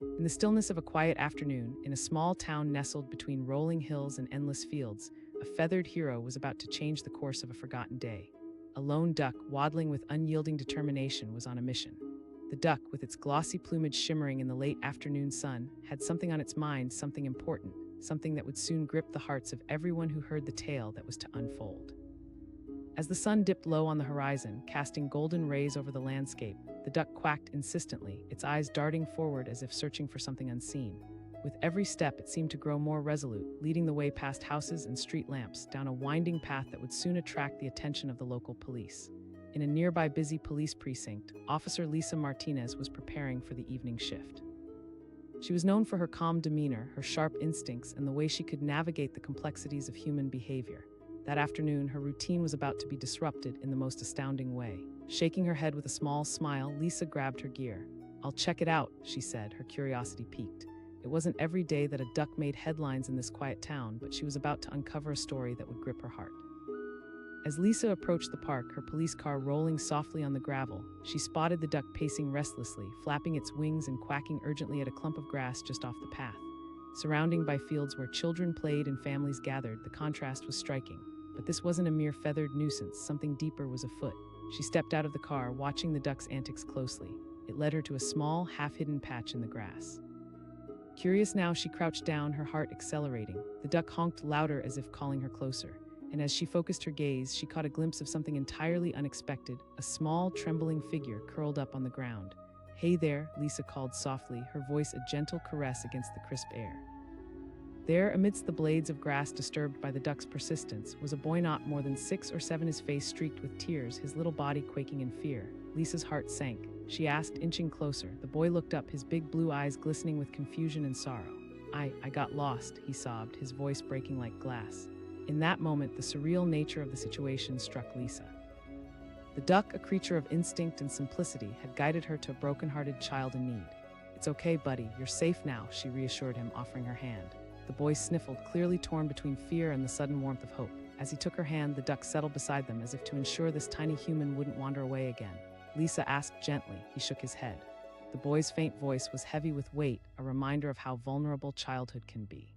In the stillness of a quiet afternoon, in a small town nestled between rolling hills and endless fields, a feathered hero was about to change the course of a forgotten day. A lone duck, waddling with unyielding determination, was on a mission. The duck, with its glossy plumage shimmering in the late afternoon sun, had something on its mind, something important, something that would soon grip the hearts of everyone who heard the tale that was to unfold. As the sun dipped low on the horizon, casting golden rays over the landscape, the duck quacked insistently, its eyes darting forward as if searching for something unseen. With every step, it seemed to grow more resolute, leading the way past houses and street lamps, down a winding path that would soon attract the attention of the local police. In a nearby busy police precinct, Officer Lisa Martinez was preparing for the evening shift. She was known for her calm demeanor, her sharp instincts, and the way she could navigate the complexities of human behavior. That afternoon, her routine was about to be disrupted in the most astounding way. Shaking her head with a small smile, Lisa grabbed her gear. "I'll check it out," she said, her curiosity piqued. It wasn't every day that a duck made headlines in this quiet town, but she was about to uncover a story that would grip her heart. As Lisa approached the park, her police car rolling softly on the gravel, she spotted the duck pacing restlessly, flapping its wings and quacking urgently at a clump of grass just off the path. Surrounded by fields where children played and families gathered, the contrast was striking. But this wasn't a mere feathered nuisance, something deeper was afoot. She stepped out of the car, watching the duck's antics closely. It led her to a small, half-hidden patch in the grass. Curious now, she crouched down, her heart accelerating. The duck honked louder as if calling her closer. And as she focused her gaze, she caught a glimpse of something entirely unexpected, a small, trembling figure curled up on the ground. "Hey there," Lisa called softly, her voice a gentle caress against the crisp air. There, amidst the blades of grass disturbed by the duck's persistence, was a boy not more than 6 or 7, his face streaked with tears, his little body quaking in fear. Lisa's heart sank. She asked, inching closer. The boy looked up, his big blue eyes glistening with confusion and sorrow. I got lost," he sobbed, his voice breaking like glass. In that moment, the surreal nature of the situation struck Lisa. The duck, a creature of instinct and simplicity, had guided her to a broken-hearted child in need. "It's okay, buddy, you're safe now," she reassured him, offering her hand. The boy sniffled, clearly torn between fear and the sudden warmth of hope. As he took her hand, the duck settled beside them as if to ensure this tiny human wouldn't wander away again. Lisa asked gently. He shook his head. The boy's faint voice was heavy with weight, a reminder of how vulnerable childhood can be.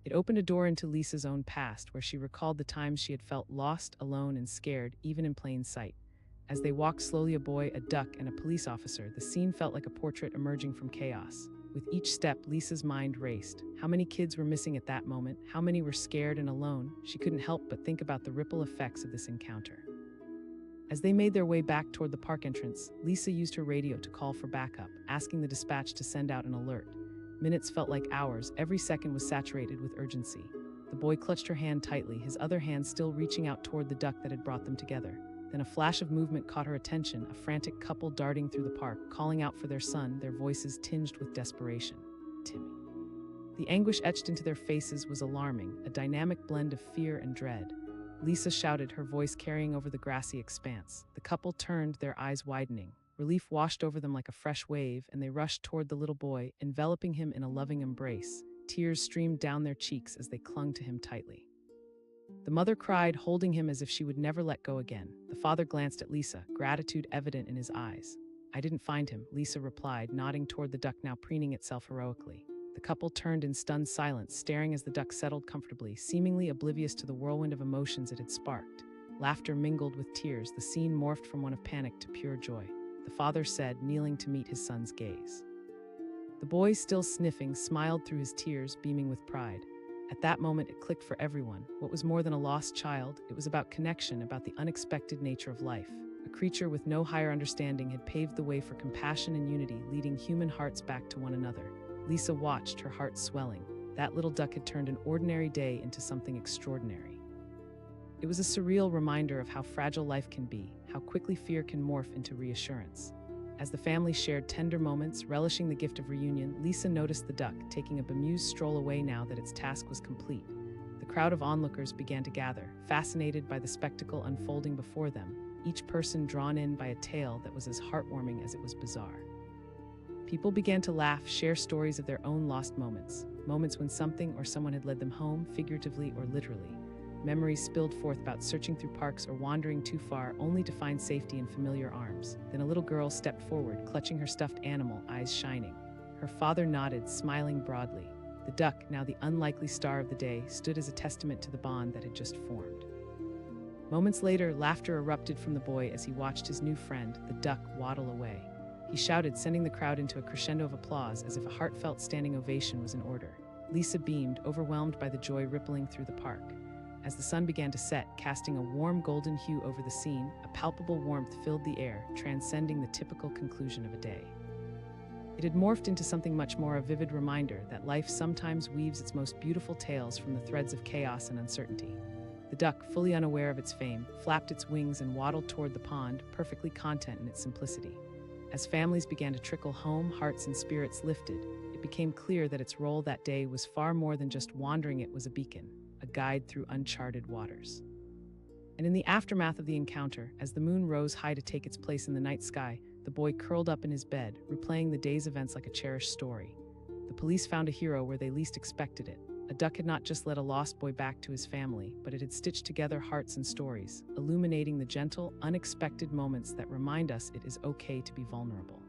It opened a door into Lisa's own past, where she recalled the times she had felt lost, alone, and scared, even in plain sight. As they walked slowly, a boy, a duck, and a police officer, the scene felt like a portrait emerging from chaos. With each step, Lisa's mind raced. How many kids were missing at that moment? How many were scared and alone? She couldn't help but think about the ripple effects of this encounter. As they made their way back toward the park entrance, Lisa used her radio to call for backup, asking the dispatch to send out an alert. Minutes felt like hours, every second was saturated with urgency. The boy clutched her hand tightly, his other hand still reaching out toward the duck that had brought them together. Then a flash of movement caught her attention, a frantic couple darting through the park, calling out for their son, their voices tinged with desperation. "Timmy." The anguish etched into their faces was alarming, a dynamic blend of fear and dread. Lisa shouted, her voice carrying over the grassy expanse. The couple turned, their eyes widening. Relief washed over them like a fresh wave, and they rushed toward the little boy, enveloping him in a loving embrace. Tears streamed down their cheeks as they clung to him tightly. The mother cried, holding him as if she would never let go again. The father glanced at Lisa, gratitude evident in his eyes. "I didn't find him," Lisa replied, nodding toward the duck now preening itself heroically. The couple turned in stunned silence, staring as the duck settled comfortably, seemingly oblivious to the whirlwind of emotions it had sparked. Laughter mingled with tears, the scene morphed from one of panic to pure joy. The father said, kneeling to meet his son's gaze. The boy, still sniffing, smiled through his tears, beaming with pride. At that moment, it clicked for everyone. What was more than a lost child, it was about connection, about the unexpected nature of life. A creature with no higher understanding had paved the way for compassion and unity, leading human hearts back to one another. Lisa watched, her heart swelling. That little duck had turned an ordinary day into something extraordinary. It was a surreal reminder of how fragile life can be, how quickly fear can morph into reassurance. As the family shared tender moments, relishing the gift of reunion, Lisa noticed the duck, taking a bemused stroll away now that its task was complete. The crowd of onlookers began to gather, fascinated by the spectacle unfolding before them, each person drawn in by a tale that was as heartwarming as it was bizarre. People began to laugh, share stories of their own lost moments, moments when something or someone had led them home, figuratively or literally. Memories spilled forth about searching through parks or wandering too far, only to find safety in familiar arms. Then a little girl stepped forward, clutching her stuffed animal, eyes shining. Her father nodded, smiling broadly. The duck, now the unlikely star of the day, stood as a testament to the bond that had just formed. Moments later, laughter erupted from the boy as he watched his new friend, the duck, waddle away. He shouted, sending the crowd into a crescendo of applause as if a heartfelt standing ovation was in order. Lisa beamed, overwhelmed by the joy rippling through the park. As the sun began to set, casting a warm golden hue over the scene, a palpable warmth filled the air, transcending the typical conclusion of a day. It had morphed into something much more, a vivid reminder that life sometimes weaves its most beautiful tales from the threads of chaos and uncertainty. The duck, fully unaware of its fame, flapped its wings and waddled toward the pond, perfectly content in its simplicity. As families began to trickle home, hearts and spirits lifted, it became clear that its role that day was far more than just wandering. It was a beacon, a guide through uncharted waters. And in the aftermath of the encounter, as the moon rose high to take its place in the night sky, the boy curled up in his bed, replaying the day's events like a cherished story. The police found a hero where they least expected it. A duck had not just led a lost boy back to his family, but it had stitched together hearts and stories, illuminating the gentle, unexpected moments that remind us it is okay to be vulnerable.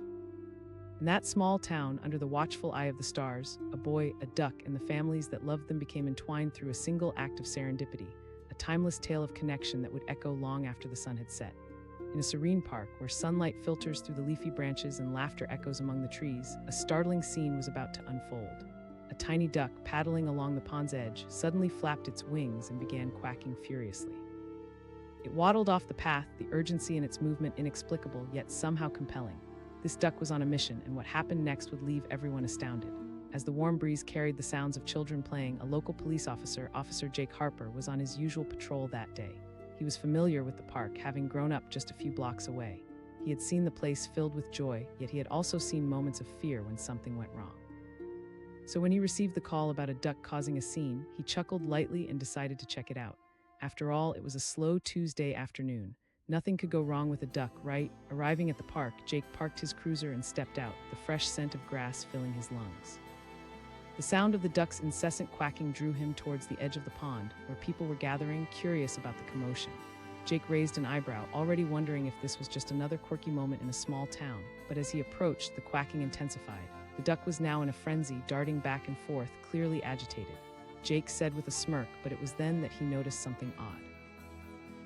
In that small town, under the watchful eye of the stars, a boy, a duck, and the families that loved them became entwined through a single act of serendipity, a timeless tale of connection that would echo long after the sun had set. In a serene park, where sunlight filters through the leafy branches and laughter echoes among the trees, a startling scene was about to unfold. A tiny duck, paddling along the pond's edge, suddenly flapped its wings and began quacking furiously. It waddled off the path, the urgency in its movement inexplicable, yet somehow compelling. This duck was on a mission, and what happened next would leave everyone astounded. As the warm breeze carried the sounds of children playing, a local police officer, Officer Jake Harper, was on his usual patrol that day. He was familiar with the park, having grown up just a few blocks away. He had seen the place filled with joy, yet he had also seen moments of fear when something went wrong. So when he received the call about a duck causing a scene, he chuckled lightly and decided to check it out. After all, it was a slow Tuesday afternoon. Nothing could go wrong with a duck, right? Arriving at the park, Jake parked his cruiser and stepped out, the fresh scent of grass filling his lungs. The sound of the duck's incessant quacking drew him towards the edge of the pond, where people were gathering, curious about the commotion. Jake raised an eyebrow, already wondering if this was just another quirky moment in a small town, but as he approached, the quacking intensified. The duck was now in a frenzy, darting back and forth, clearly agitated. Jake said with a smirk, but it was then that he noticed something odd.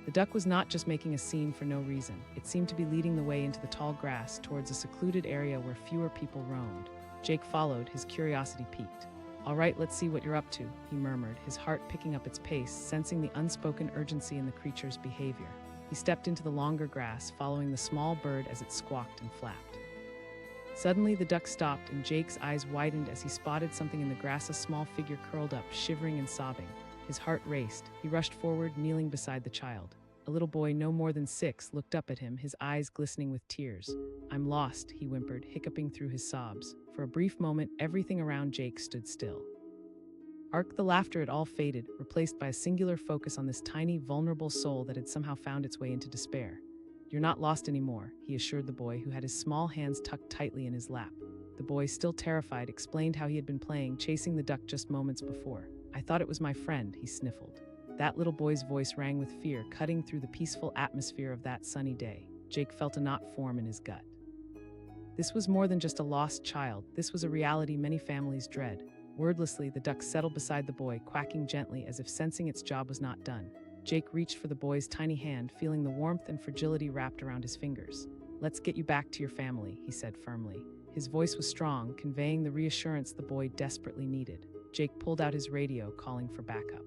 The duck was not just making a scene for no reason. It seemed to be leading the way into the tall grass towards a secluded area where fewer people roamed. Jake followed, his curiosity piqued. "All right, let's see what you're up to," he murmured, his heart picking up its pace, sensing the unspoken urgency in the creature's behavior. He stepped into the longer grass, following the small bird as it squawked and flapped. Suddenly, the duck stopped, and Jake's eyes widened as he spotted something in the grass, a small figure curled up, shivering and sobbing. His heart raced. He rushed forward, kneeling beside the child. A little boy no more than 6 looked up at him, his eyes glistening with tears. "I'm lost," he whimpered, hiccuping through his sobs. For a brief moment, everything around Jake stood still. The laughter had all faded, replaced by a singular focus on this tiny, vulnerable soul that had somehow found its way into despair. "You're not lost anymore," he assured the boy, who had his small hands tucked tightly in his lap. The boy, still terrified, explained how he had been playing, chasing the duck just moments before. "I thought it was my friend," he sniffled. That little boy's voice rang with fear, cutting through the peaceful atmosphere of that sunny day. Jake felt a knot form in his gut. This was more than just a lost child. This was a reality many families dread. Wordlessly, the duck settled beside the boy, quacking gently as if sensing its job was not done. Jake reached for the boy's tiny hand, feeling the warmth and fragility wrapped around his fingers. "Let's get you back to your family," he said firmly. His voice was strong, conveying the reassurance the boy desperately needed. Jake pulled out his radio, calling for backup.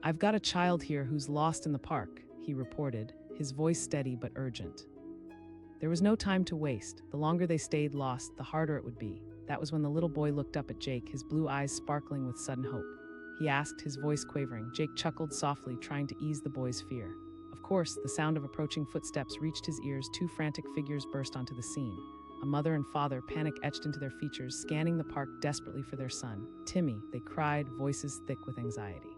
"I've got a child here who's lost in the park," he reported, his voice steady but urgent. There was no time to waste. The longer they stayed lost, the harder it would be. That was when the little boy looked up at Jake, his blue eyes sparkling with sudden hope. He asked, his voice quavering. Jake chuckled softly, trying to ease the boy's fear. Of course, the sound of approaching footsteps reached his ears. 2 frantic figures burst onto the scene. A mother and father, panic etched into their features, scanning the park desperately for their son. "Timmy," they cried, voices thick with anxiety.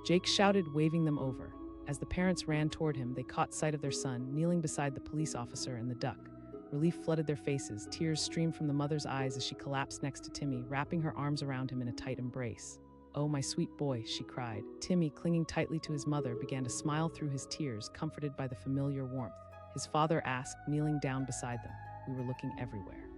Jake shouted, waving them over. As the parents ran toward him, they caught sight of their son, kneeling beside the police officer and the duck. Relief flooded their faces. Tears streamed from the mother's eyes as she collapsed next to Timmy, wrapping her arms around him in a tight embrace. "Oh, my sweet boy," she cried. Timmy, clinging tightly to his mother, began to smile through his tears, comforted by the familiar warmth. His father asked, kneeling down beside them. "We were looking everywhere."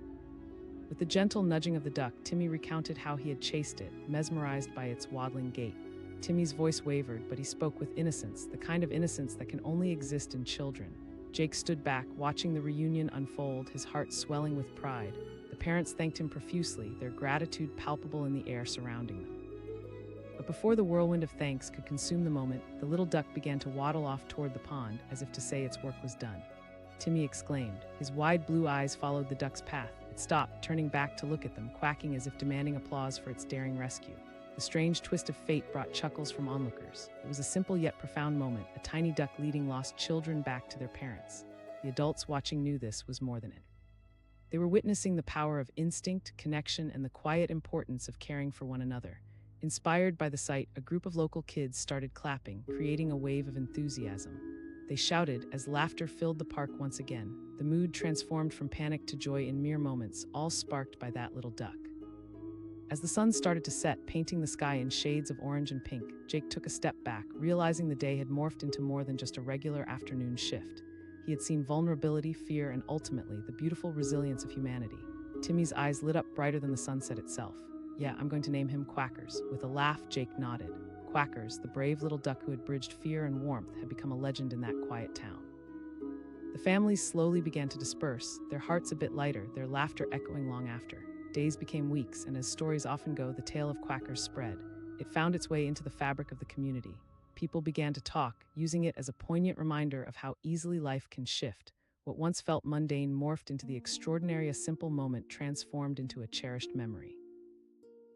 With the gentle nudging of the duck, Timmy recounted how he had chased it, mesmerized by its waddling gait. Timmy's voice wavered, but he spoke with innocence, the kind of innocence that can only exist in children. Jake stood back, watching the reunion unfold, his heart swelling with pride. The parents thanked him profusely, their gratitude palpable in the air surrounding them. But before the whirlwind of thanks could consume the moment, the little duck began to waddle off toward the pond, as if to say its work was done. Timmy exclaimed. His wide blue eyes followed the duck's path. It stopped, turning back to look at them, quacking as if demanding applause for its daring rescue. The strange twist of fate brought chuckles from onlookers. It was a simple yet profound moment, a tiny duck leading lost children back to their parents. The adults watching knew this was more than it. They were witnessing the power of instinct, connection, and the quiet importance of caring for one another. Inspired by the sight, a group of local kids started clapping, creating a wave of enthusiasm. They shouted as laughter filled the park once again. The mood transformed from panic to joy in mere moments, all sparked by that little duck. As the sun started to set, painting the sky in shades of orange and pink, Jake took a step back, realizing the day had morphed into more than just a regular afternoon shift. He had seen vulnerability, fear, and ultimately, the beautiful resilience of humanity. Timmy's eyes lit up brighter than the sunset itself. Yeah, I'm going to name him Quackers. With a laugh, Jake nodded. Quackers, the brave little duck who had bridged fear and warmth, had become a legend in that quiet town. The families slowly began to disperse, their hearts a bit lighter, their laughter echoing long after. Days became weeks, and as stories often go, the tale of Quackers spread. It found its way into the fabric of the community. People began to talk, using it as a poignant reminder of how easily life can shift. What once felt mundane morphed into the extraordinary, a simple moment transformed into a cherished memory.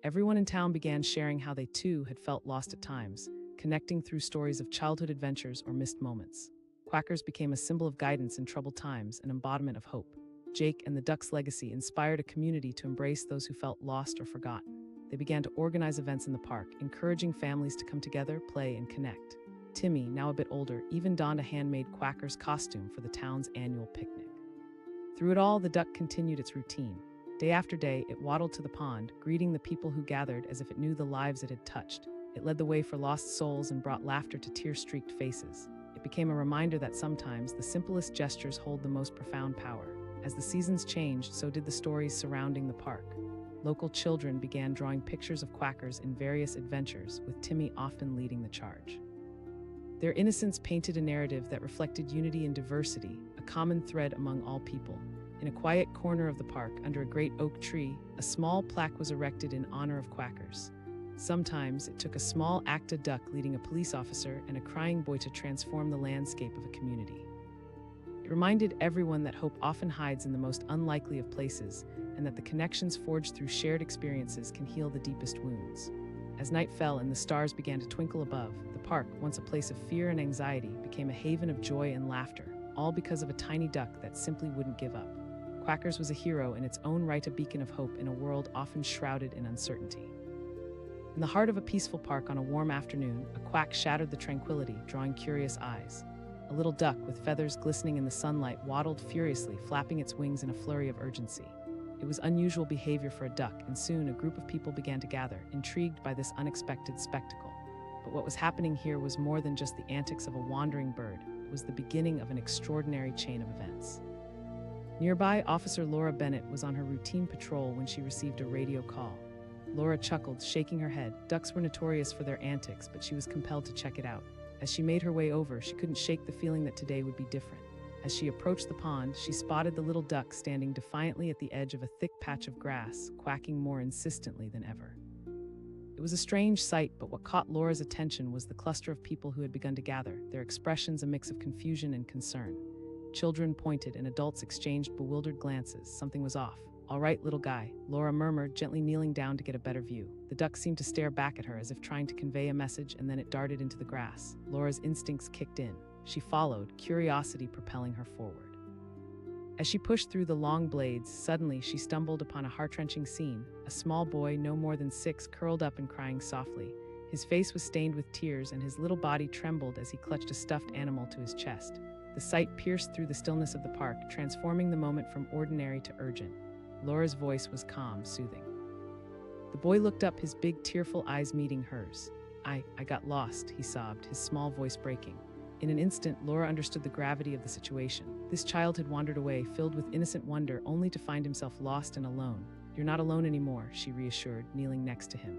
Everyone in town began sharing how they too had felt lost at times, connecting through stories of childhood adventures or missed moments. Quackers became a symbol of guidance in troubled times, an embodiment of hope. Jake and the duck's legacy inspired a community to embrace those who felt lost or forgotten. They began to organize events in the park, encouraging families to come together, play, and connect. Timmy, now a bit older, even donned a handmade Quackers costume for the town's annual picnic. Through it all, the duck continued its routine. Day after day, it waddled to the pond, greeting the people who gathered as if it knew the lives it had touched. It led the way for lost souls and brought laughter to tear-streaked faces. It became a reminder that sometimes the simplest gestures hold the most profound power. As the seasons changed, so did the stories surrounding the park. Local children began drawing pictures of Quackers in various adventures, with Timmy often leading the charge. Their innocence painted a narrative that reflected unity and diversity, a common thread among all people. In a quiet corner of the park, under a great oak tree, a small plaque was erected in honor of Quackers. Sometimes it took a small active duck leading a police officer and a crying boy to transform the landscape of a community. It reminded everyone that hope often hides in the most unlikely of places, and that the connections forged through shared experiences can heal the deepest wounds. As night fell and the stars began to twinkle above, the park, once a place of fear and anxiety, became a haven of joy and laughter, all because of a tiny duck that simply wouldn't give up. Quackers was a hero in its own right, a beacon of hope in a world often shrouded in uncertainty. In the heart of a peaceful park on a warm afternoon, a quack shattered the tranquility, drawing curious eyes. A little duck with feathers glistening in the sunlight waddled furiously, flapping its wings in a flurry of urgency. It was unusual behavior for a duck, and soon a group of people began to gather, intrigued by this unexpected spectacle. But what was happening here was more than just the antics of a wandering bird. It was the beginning of an extraordinary chain of events. Nearby, Officer Laura Bennett was on her routine patrol when she received a radio call. Laura chuckled, shaking her head. Ducks were notorious for their antics, but she was compelled to check it out. As she made her way over, she couldn't shake the feeling that today would be different. As she approached the pond, she spotted the little duck standing defiantly at the edge of a thick patch of grass, quacking more insistently than ever. It was a strange sight, but what caught Laura's attention was the cluster of people who had begun to gather, their expressions a mix of confusion and concern. Children pointed and adults exchanged bewildered glances. Something was off. "All right, little guy," Laura murmured, gently kneeling down to get a better view. The duck seemed to stare back at her as if trying to convey a message, and then it darted into the grass. Laura's instincts kicked in. She followed, curiosity propelling her forward. As she pushed through the long blades, suddenly she stumbled upon a heart-wrenching scene. A small boy, no more than 6, curled up and crying softly. His face was stained with tears, and his little body trembled as he clutched a stuffed animal to his chest. The sight pierced through the stillness of the park, transforming the moment from ordinary to urgent. Laura's voice was calm, soothing. The boy looked up, his big, tearful eyes meeting hers. I got lost," he sobbed, his small voice breaking. In an instant, Laura understood the gravity of the situation. This child had wandered away, filled with innocent wonder, only to find himself lost and alone. "You're not alone anymore," she reassured, kneeling next to him.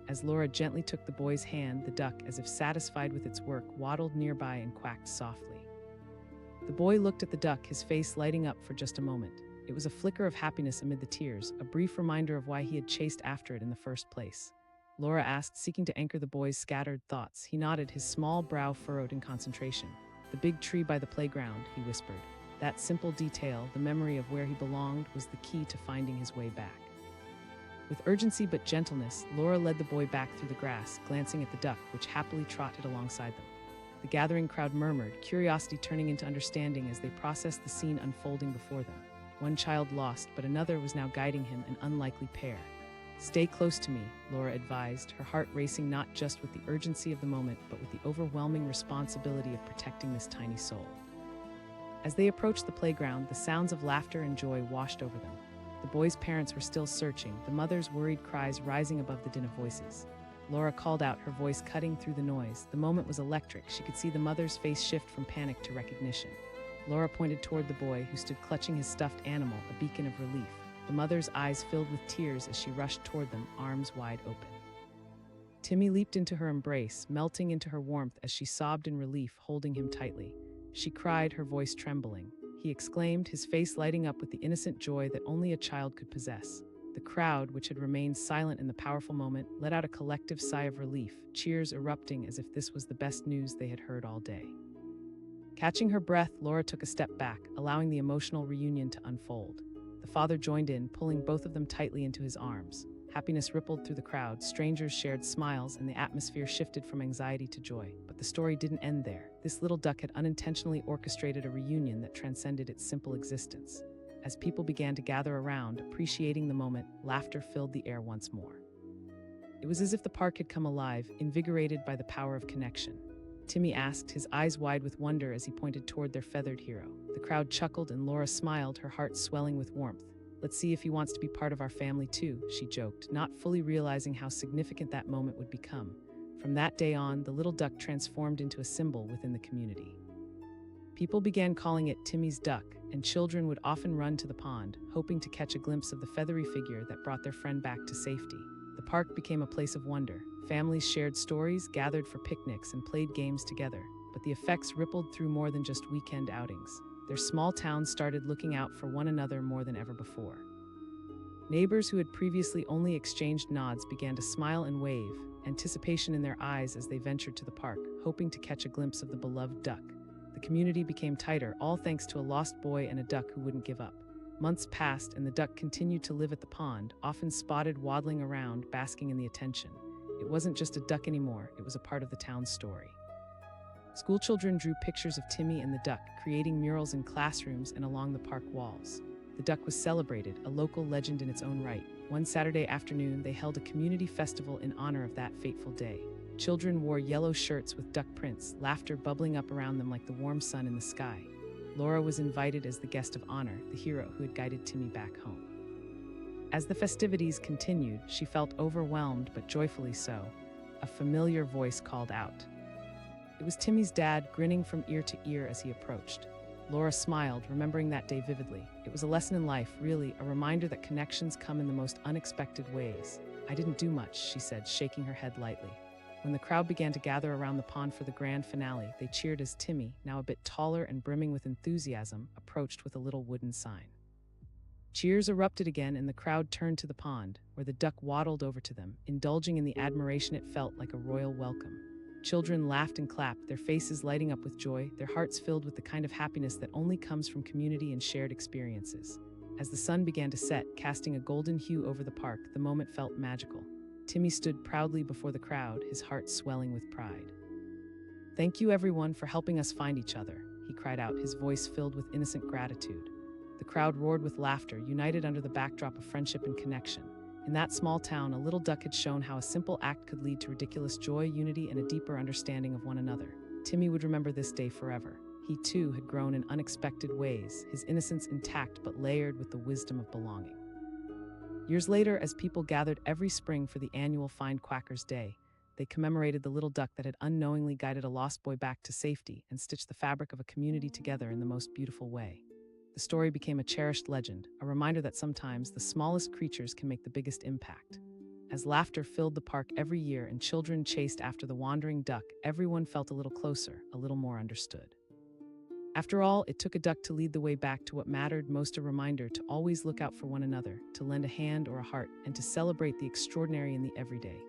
As Laura gently took the boy's hand, the duck, as if satisfied with its work, waddled nearby and quacked softly. The boy looked at the duck, his face lighting up for just a moment. It was a flicker of happiness amid the tears, a brief reminder of why he had chased after it in the first place. Laura asked, seeking to anchor the boy's scattered thoughts. He nodded, his small brow furrowed in concentration. "The big tree by the playground," he whispered. That simple detail, the memory of where he belonged, was the key to finding his way back. With urgency but gentleness, Laura led the boy back through the grass, glancing at the duck, which happily trotted alongside them. The gathering crowd murmured, curiosity turning into understanding as they processed the scene unfolding before them. One child lost, but another was now guiding him, an unlikely pair. "Stay close to me," Laura advised, her heart racing not just with the urgency of the moment, but with the overwhelming responsibility of protecting this tiny soul. As they approached the playground, the sounds of laughter and joy washed over them. The boys' parents were still searching, the mother's worried cries rising above the din of voices. Laura called out, her voice cutting through the noise. The moment was electric. She could see the mother's face shift from panic to recognition. Laura pointed toward the boy, who stood clutching his stuffed animal, a beacon of relief. The mother's eyes filled with tears as she rushed toward them, arms wide open. Timmy leaped into her embrace, melting into her warmth as she sobbed in relief, holding him tightly. She cried, her voice trembling. He exclaimed, his face lighting up with the innocent joy that only a child could possess. The crowd, which had remained silent in the powerful moment, let out a collective sigh of relief, cheers erupting as if this was the best news they had heard all day. Catching her breath, Laura took a step back, allowing the emotional reunion to unfold. The father joined in, pulling both of them tightly into his arms. Happiness rippled through the crowd, strangers shared smiles, and the atmosphere shifted from anxiety to joy. But the story didn't end there. This little duck had unintentionally orchestrated a reunion that transcended its simple existence. As people began to gather around, appreciating the moment, laughter filled the air once more. It was as if the park had come alive, invigorated by the power of connection. Timmy asked, his eyes wide with wonder as he pointed toward their feathered hero. The crowd chuckled and Laura smiled, her heart swelling with warmth. "Let's see if he wants to be part of our family too," she joked, not fully realizing how significant that moment would become. From that day on, the little duck transformed into a symbol within the community. People began calling it Timmy's duck, and children would often run to the pond, hoping to catch a glimpse of the feathery figure that brought their friend back to safety. The park became a place of wonder. Families shared stories, gathered for picnics, and played games together. But the effects rippled through more than just weekend outings. Their small towns started looking out for one another more than ever before. Neighbors who had previously only exchanged nods began to smile and wave, anticipation in their eyes as they ventured to the park, hoping to catch a glimpse of the beloved duck. The community became tighter, all thanks to a lost boy and a duck who wouldn't give up. Months passed, and the duck continued to live at the pond, often spotted waddling around, basking in the attention. It wasn't just a duck anymore, it was a part of the town's story. Schoolchildren drew pictures of Timmy and the duck, creating murals in classrooms and along the park walls. The duck was celebrated, a local legend in its own right. One Saturday afternoon, they held a community festival in honor of that fateful day. Children wore yellow shirts with duck prints, laughter bubbling up around them like the warm sun in the sky. Laura was invited as the guest of honor, the hero who had guided Timmy back home. As the festivities continued, she felt overwhelmed, but joyfully so. A familiar voice called out. It was Timmy's dad, grinning from ear to ear as he approached. Laura smiled, remembering that day vividly. It was a lesson in life, really, a reminder that connections come in the most unexpected ways. "I didn't do much," she said, shaking her head lightly. When the crowd began to gather around the pond for the grand finale, they cheered as Timmy, now a bit taller and brimming with enthusiasm, approached with a little wooden sign. Cheers erupted again, and the crowd turned to the pond, where the duck waddled over to them, indulging in the admiration it felt like a royal welcome. Children laughed and clapped, their faces lighting up with joy, their hearts filled with the kind of happiness that only comes from community and shared experiences. As the sun began to set, casting a golden hue over the park, the moment felt magical. Timmy stood proudly before the crowd, his heart swelling with pride. "Thank you, everyone, for helping us find each other," he cried out, his voice filled with innocent gratitude. The crowd roared with laughter, united under the backdrop of friendship and connection. In that small town, a little duck had shown how a simple act could lead to ridiculous joy, unity, and a deeper understanding of one another. Timmy would remember this day forever. He, too, had grown in unexpected ways, his innocence intact but layered with the wisdom of belonging. Years later, as people gathered every spring for the annual Find Quackers Day, they commemorated the little duck that had unknowingly guided a lost boy back to safety and stitched the fabric of a community together in the most beautiful way. the story became a cherished legend, a reminder that sometimes the smallest creatures can make the biggest impact. As laughter filled the park every year and children chased after the wandering duck, everyone felt a little closer, a little more understood. After all, it took a duck to lead the way back to what mattered most, a reminder to always look out for one another, to lend a hand or a heart, and to celebrate the extraordinary in the everyday.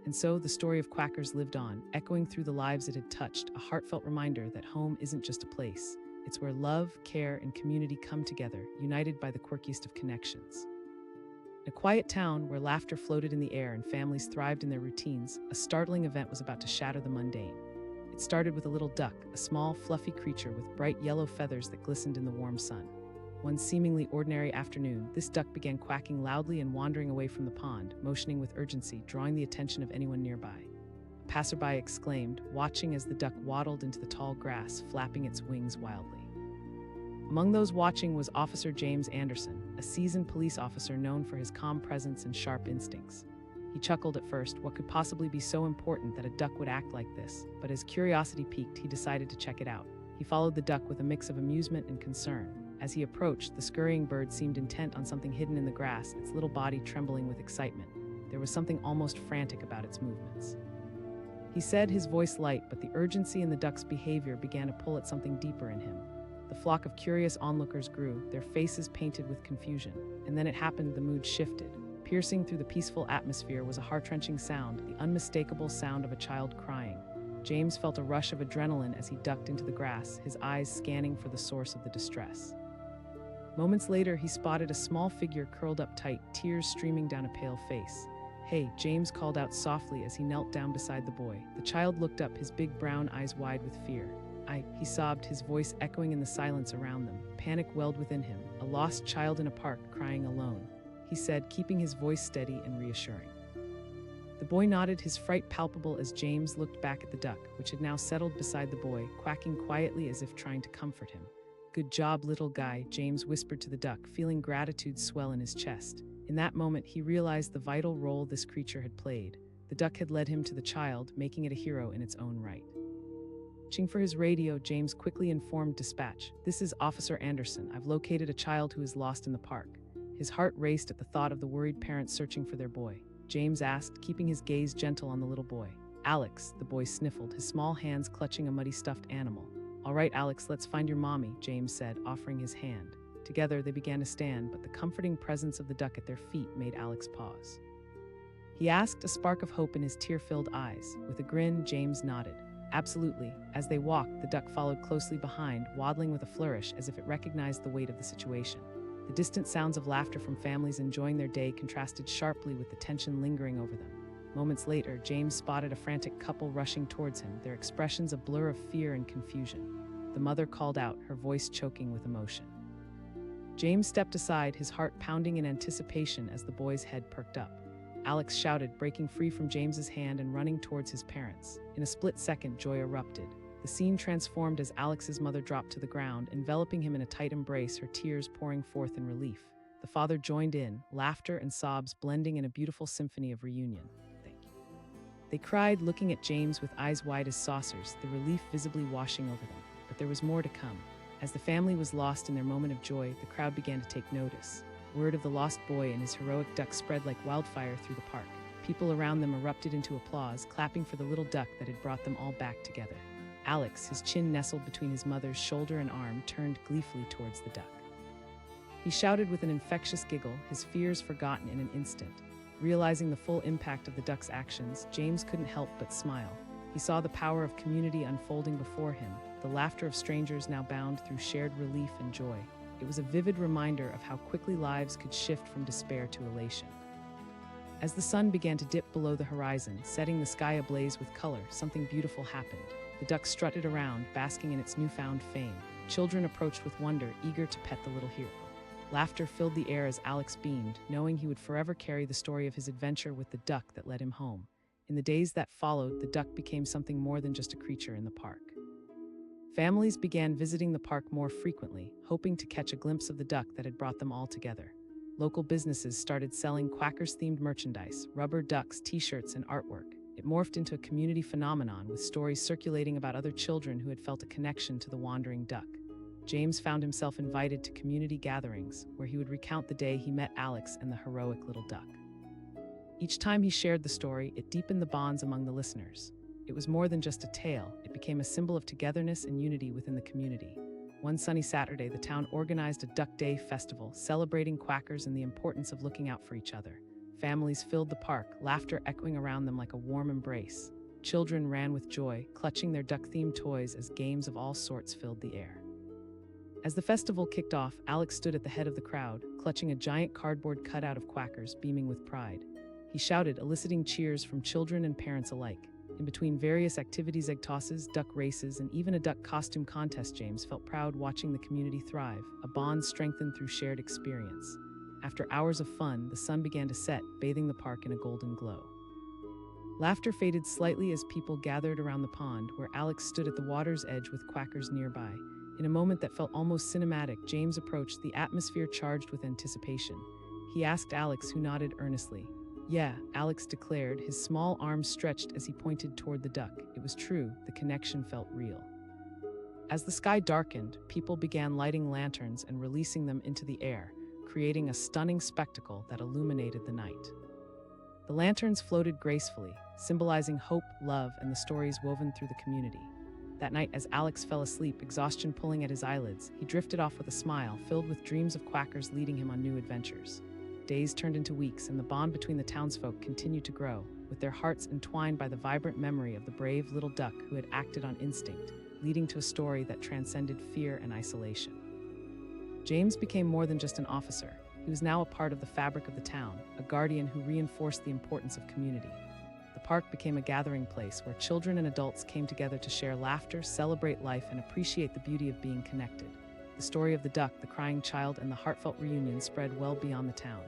And so the story of Quackers lived on, echoing through the lives it had touched, a heartfelt reminder that home isn't just a place. It's where love, care, and community come together, united by the quirkiest of connections. In a quiet town where laughter floated in the air and families thrived in their routines, a startling event was about to shatter the mundane. It started with a little duck, a small, fluffy creature with bright yellow feathers that glistened in the warm sun. One seemingly ordinary afternoon, this duck began quacking loudly and wandering away from the pond, motioning with urgency, drawing the attention of anyone nearby. A passerby exclaimed, watching as the duck waddled into the tall grass, flapping its wings wildly. Among those watching was Officer James Anderson, a seasoned police officer known for his calm presence and sharp instincts. He chuckled at first. What could possibly be so important that a duck would act like this? But as curiosity piqued, he decided to check it out. He followed the duck with a mix of amusement and concern. As he approached, the scurrying bird seemed intent on something hidden in the grass, its little body trembling with excitement. There was something almost frantic about its movements. He said, his voice light, but the urgency in the duck's behavior began to pull at something deeper in him. The flock of curious onlookers grew, their faces painted with confusion. And then it happened, the mood shifted. Piercing through the peaceful atmosphere was a heart-wrenching sound, the unmistakable sound of a child crying. James felt a rush of adrenaline as he ducked into the grass, his eyes scanning for the source of the distress. Moments later, he spotted a small figure curled up tight, tears streaming down a pale face. "Hey," James called out softly as he knelt down beside the boy. The child looked up, his big brown eyes wide with fear. He sobbed, his voice echoing in the silence around them. Panic welled within him, a lost child in a park crying alone. He said, keeping his voice steady and reassuring. The boy nodded, his fright palpable as James looked back at the duck, which had now settled beside the boy, quacking quietly as if trying to comfort him. "Good job, little guy," James whispered to the duck, feeling gratitude swell in his chest. In that moment, he realized the vital role this creature had played. The duck had led him to the child, making it a hero in its own right. Reaching for his radio, James quickly informed dispatch. "This is Officer Anderson. I've located a child who is lost in the park." His heart raced at the thought of the worried parents searching for their boy. James asked, keeping his gaze gentle on the little boy. "Alex," the boy sniffled, his small hands clutching a muddy stuffed animal. "All right, Alex, let's find your mommy," James said, offering his hand. Together, they began to stand, but the comforting presence of the duck at their feet made Alex pause. He asked, a spark of hope in his tear-filled eyes. With a grin, James nodded. "Absolutely." As they walked, the duck followed closely behind, waddling with a flourish as if it recognized the weight of the situation. The distant sounds of laughter from families enjoying their day contrasted sharply with the tension lingering over them. Moments later, James spotted a frantic couple rushing towards him, their expressions a blur of fear and confusion. The mother called out, her voice choking with emotion. James stepped aside, his heart pounding in anticipation as the boy's head perked up. Alex shouted, breaking free from James's hand and running towards his parents. In a split second, joy erupted. The scene transformed as Alex's mother dropped to the ground, enveloping him in a tight embrace, her tears pouring forth in relief. The father joined in, laughter and sobs blending in a beautiful symphony of reunion. "Thank you." They cried, looking at James with eyes wide as saucers, the relief visibly washing over them. But there was more to come. As the family was lost in their moment of joy, the crowd began to take notice. Word of the lost boy and his heroic duck spread like wildfire through the park. People around them erupted into applause, clapping for the little duck that had brought them all back together. Alex, his chin nestled between his mother's shoulder and arm, turned gleefully towards the duck. He shouted with an infectious giggle, his fears forgotten in an instant. Realizing the full impact of the duck's actions, James couldn't help but smile. He saw the power of community unfolding before him, the laughter of strangers now bound through shared relief and joy. It was a vivid reminder of how quickly lives could shift from despair to elation. As the sun began to dip below the horizon, setting the sky ablaze with color, something beautiful happened. The duck strutted around, basking in its newfound fame. Children approached with wonder, eager to pet the little hero. Laughter filled the air as Alex beamed, knowing he would forever carry the story of his adventure with the duck that led him home. In the days that followed, the duck became something more than just a creature in the park. Families began visiting the park more frequently, hoping to catch a glimpse of the duck that had brought them all together. Local businesses started selling Quackers-themed merchandise, rubber ducks, t-shirts, and artwork. It morphed into a community phenomenon, with stories circulating about other children who had felt a connection to the wandering duck. James found himself invited to community gatherings where he would recount the day he met Alex and the heroic little duck. Each time he shared the story, it deepened the bonds among the listeners. It was more than just a tale, it became a symbol of togetherness and unity within the community. One sunny Saturday, the town organized a Duck Day festival, celebrating quackers and the importance of looking out for each other. Families filled the park, laughter echoing around them like a warm embrace. Children ran with joy, clutching their duck-themed toys as games of all sorts filled the air. As the festival kicked off, Alex stood at the head of the crowd, clutching a giant cardboard cutout of quackers, beaming with pride. He shouted, eliciting cheers from children and parents alike. In between various activities, egg tosses, duck races, and even a duck costume contest, James felt proud watching the community thrive, a bond strengthened through shared experience. After hours of fun, the sun began to set, bathing the park in a golden glow. Laughter faded slightly as people gathered around the pond, where Alex stood at the water's edge with quackers nearby. In a moment that felt almost cinematic, James approached, the atmosphere charged with anticipation. He asked Alex, who nodded earnestly. "Yeah," Alex declared, his small arms stretched as he pointed toward the duck. It was true, the connection felt real. As the sky darkened, people began lighting lanterns and releasing them into the air, creating a stunning spectacle that illuminated the night. The lanterns floated gracefully, symbolizing hope, love, and the stories woven through the community. That night, as Alex fell asleep, exhaustion pulling at his eyelids, he drifted off with a smile, filled with dreams of quackers leading him on new adventures. Days turned into weeks, and the bond between the townsfolk continued to grow, with their hearts entwined by the vibrant memory of the brave little duck who had acted on instinct, leading to a story that transcended fear and isolation. James became more than just an officer. He was now a part of the fabric of the town, a guardian who reinforced the importance of community. The park became a gathering place where children and adults came together to share laughter, celebrate life, and appreciate the beauty of being connected. The story of the duck, the crying child, and the heartfelt reunion spread well beyond the town.